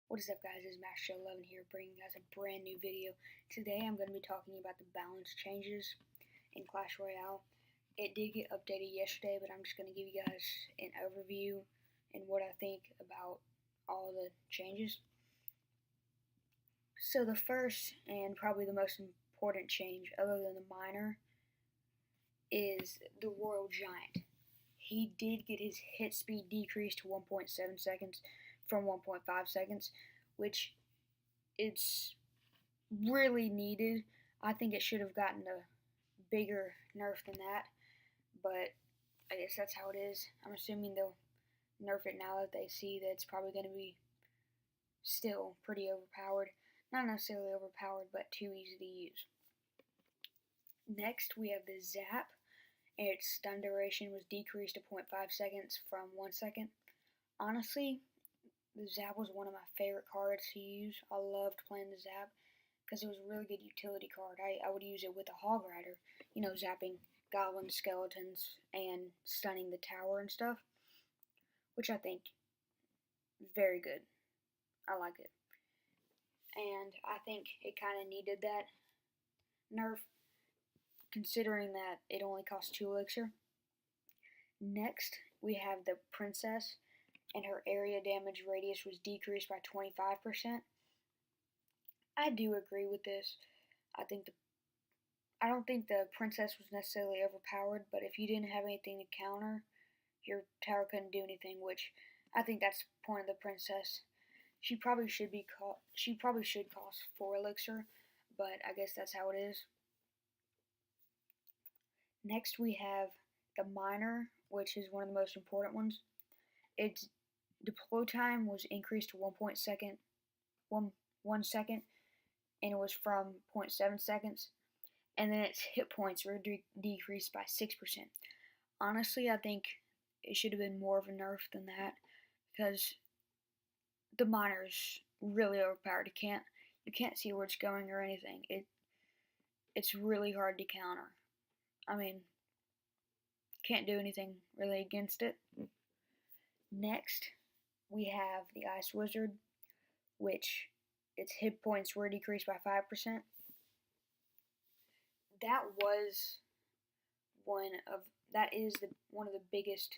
What is up, guys? It's Master11 here, bringing you guys a brand new video. Today I'm going to be talking about the balance changes in Clash Royale. It did get updated yesterday, but I'm just going to give you guys an overview and what I think about all the changes. So the first and probably the most important change, other than the minor, is the Royal Giant. He did get his hit speed decreased to 1.7 seconds from 1.5 seconds, which it's really needed. I think it should have gotten a bigger nerf than that, but I guess that's how it is. I'm assuming they'll nerf it now that they see that it's probably going to be still pretty overpowered. Not necessarily overpowered, but too easy to use. Next, we have the Zap, and its stun duration was decreased to 0.5 seconds from 1 second. Honestly, the Zap was one of my favorite cards to use. I loved playing the Zap because it was a really good utility card. I would use it with a Hog Rider, zapping goblins, skeletons, and stunning the tower and stuff, which I think is very good. I like it. And I think it kind of needed that nerf, considering that it only costs 2 elixir. Next, we have the Princess, and her area damage radius was decreased by 25%. I do agree with this. I don't think the Princess was necessarily overpowered, but if you didn't have anything to counter, your tower couldn't do anything, which I think that's the point of the Princess. She probably should cost 4 elixir, but I guess that's how it is. Next, we have the Minor, which is one of the most important ones. Its deploy time was increased to 1 second, and it was from 0.7 seconds. And then its hit points were decreased by 6%. Honestly, I think it should have been more of a nerf than that, because the Minor's really overpowered. You can't see where it's going or anything. It's really hard to counter. I mean, can't do anything really against it. Next, we have the Ice Wizard, which its hit points were decreased by 5%. That is one of the biggest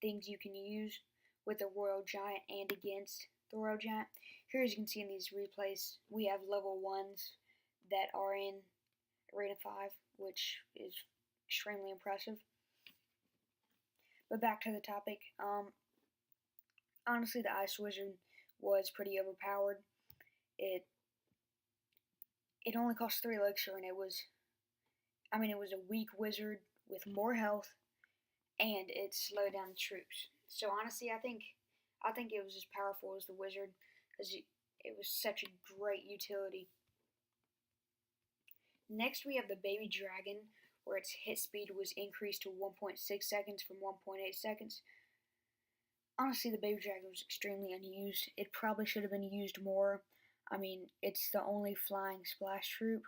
things you can use with the Royal Giant and against the Royal Giant. Here, as you can see in these replays, we have level 1s that are in Arena 5, which is extremely impressive. But back to the topic, honestly, the Ice Wizard was pretty overpowered. It only cost 3 elixir, and it was a weak wizard with more health, and it slowed down the troops. So honestly, I think it was as powerful as the wizard, because it was such a great utility. Next, we have the Baby Dragon, where its hit speed was increased to 1.6 seconds from 1.8 seconds. Honestly, the Baby Dragon was extremely unused. It probably should have been used more. I mean, it's the only flying splash troop,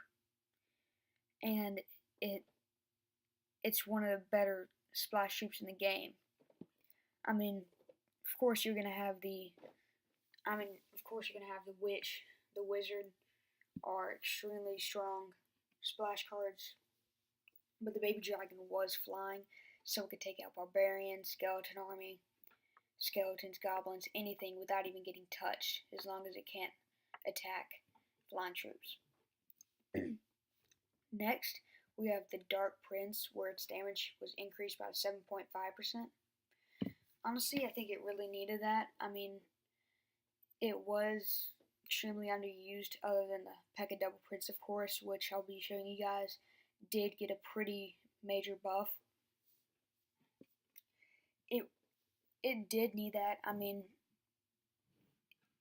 and it's one of the better splash troops in the game. I mean, of course you're gonna have the Witch, the Wizard are extremely strong splash cards, but the Baby Dragon was flying, so it could take out Barbarians, Skeleton Army, Skeletons, Goblins, anything without even getting touched, as long as it can't attack flying troops. Next, we have the Dark Prince, where its damage was increased by 7.5%. Honestly, I think it really needed that. I mean, it was extremely underused, other than the P.E.K.K.A. Double Prince, of course, which I'll be showing you guys, did get a pretty major buff. It did need that. I mean,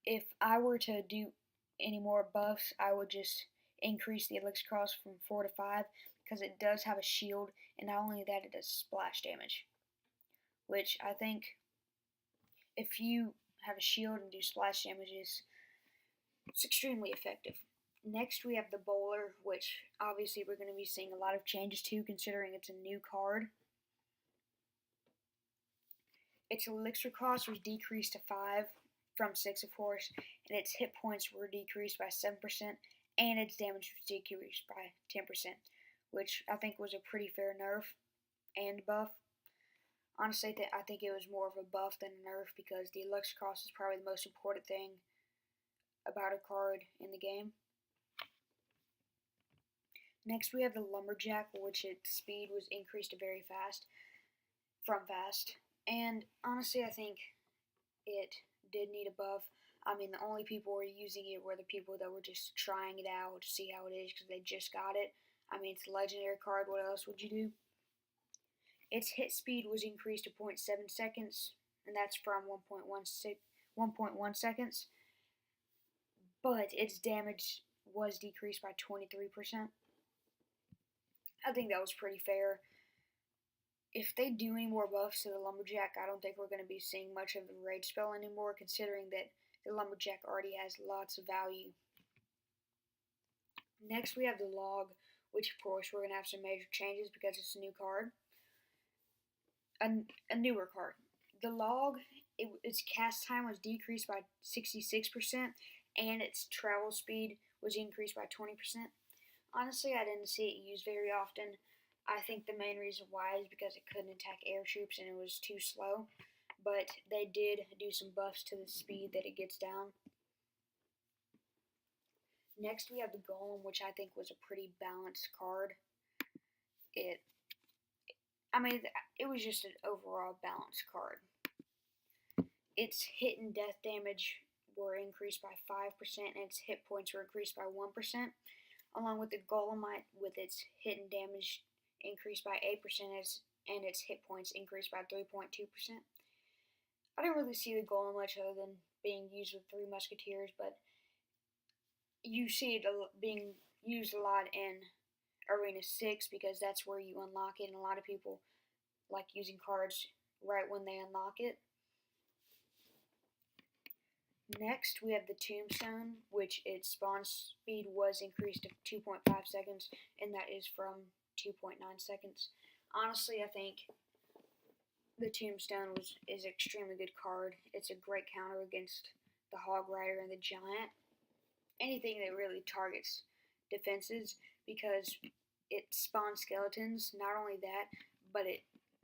if I were to do any more buffs, I would just increase the elixir cost from 4 to 5, because it does have a shield, and not only that, it does splash damage, which I think if you have a shield and do splash damages, it's extremely effective. Next, we have the Bowler, which obviously we're going to be seeing a lot of changes to, considering it's a new card. Its elixir cost was decreased to 5 from 6, of course, and its hit points were decreased by 7%, and its damage was decreased by 10%, which I think was a pretty fair nerf and buff. Honestly, I think it was more of a buff than a nerf because the Elixir cost is probably the most important thing about a card in the game. Next, we have the Lumberjack, which its speed was increased to very fast, from fast. And honestly, I think it did need a buff. I mean, the only people who were using it were the people that were just trying it out to see how it is because they just got it. I mean, it's a legendary card. What else would you do? Its hit speed was increased to 0.7 seconds, and that's from 1.1 seconds. But its damage was decreased by 23%. I think that was pretty fair. If they do any more buffs to the Lumberjack, I don't think we're going to be seeing much of the Rage spell anymore, considering that the Lumberjack already has lots of value. Next, we have the Log, which of course we're going to have some major changes because it's a new card. A newer card. The Log, its cast time was decreased by 66%, and its travel speed was increased by 20%. Honestly, I didn't see it used very often. I think the main reason why is because it couldn't attack air troops and it was too slow. But they did do some buffs to the speed that it gets down. Next, we have the Golem, which I think was a pretty balanced card. It was just an overall balanced card. Its hit and death damage were increased by 5%, and its hit points were increased by 1%, along with the Golemite with its hit and damage increased by 8% and its hit points increased by 3.2%. I didn't really see the Golem much other than being used with 3 Musketeers, but you see it being used a lot in Arena 6 because that's where you unlock it, and a lot of people like using cards right when they unlock it. Next, we have the Tombstone, which its spawn speed was increased to 2.5 seconds, and that is from 2.9 seconds. Honestly, I think the Tombstone is an extremely good card. It's a great counter against the Hog Rider and the Giant. Anything that really targets defenses because it spawns skeletons. Not only that, but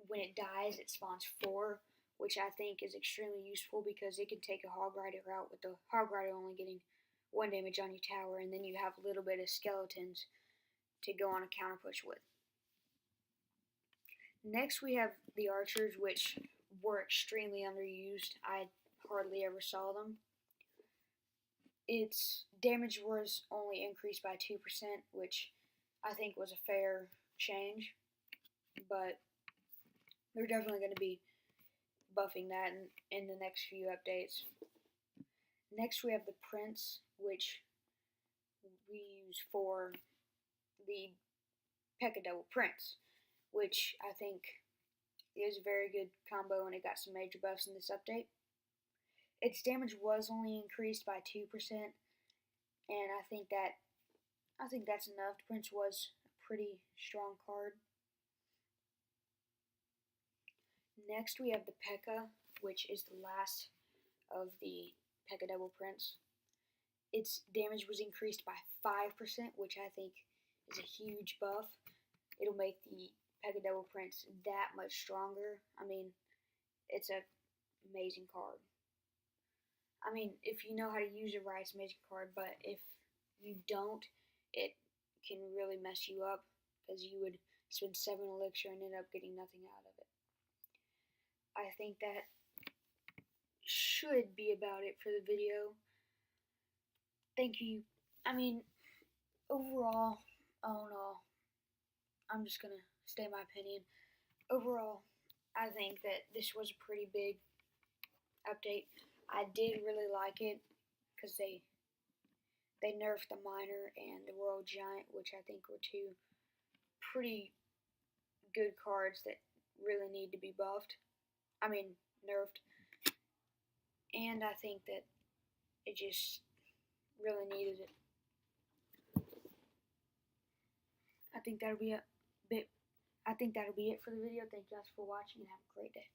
when it dies, it spawns 4, which I think is extremely useful because it can take a Hog Rider out with the Hog Rider only getting 1 damage on your tower, and then you have a little bit of skeletons to go on a counter push with. Next, we have the Archers, which were extremely underused. I hardly ever saw them. Its damage was only increased by 2%, which I think was a fair change, but they're definitely going to be buffing that in the next few updates. Next, we have the Prince, which we use for the P.E.K.K.A. Double Prince, which I think is a very good combo, and it got some major buffs in this update. Its damage was only increased by 2%, and I think that's enough. The Prince was a pretty strong card. Next, we have the P.E.K.K.A., which is the last of the P.E.K.K.A. Double Prince. Its damage was increased by 5%, which I think is a huge buff. It'll make the P.E.K.K.A. Double Prince that much stronger. I mean, it's an amazing card. I mean, if you know how to use it right, it's an amazing card, but if you don't, it can really mess you up because you would spend 7 elixir and end up getting nothing out of it. I think that should be about it for the video. Thank you. I mean, overall, all in all, I'm just going to state my opinion. Overall, I think that this was a pretty big update. I did really like it because they nerfed the Miner and the Royal Giant, which I think were 2 pretty good cards that really need to be nerfed. And I think that it just really needed it. I think that'll be it for the video. Thank you guys for watching and have a great day.